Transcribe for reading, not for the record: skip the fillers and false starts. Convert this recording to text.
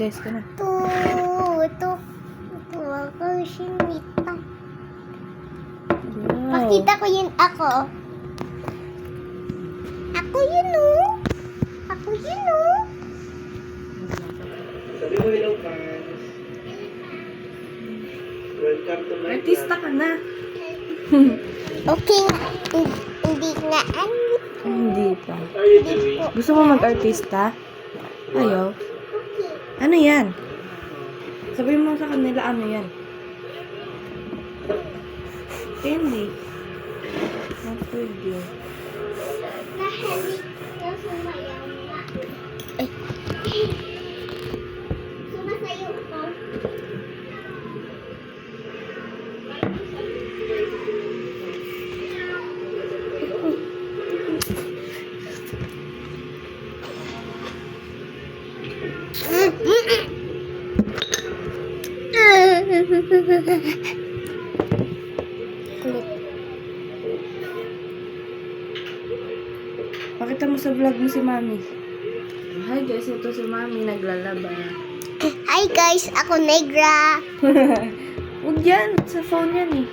guys ka na. Ito ako sinita. Wow. Pakita ko yun ako. Ako yun oh. Ako yun oh. Sabi mo hello, fans. Welcome to my Artista ka na. Okay nga. Hindi nga Hindi pa. What are you doing? Gusto mo mag-artista? Ayaw. Ano yan? Sabihin mo sa kanila ano yan? Candy. Not pwede. Ay. Sumasayaw ko. Kulit. Pakita mo sa vlog mo si Mami. Hi guys, ito si Mami naglalaba. Hi guys, ako Negra. Huwag yan, sa phone yan eh.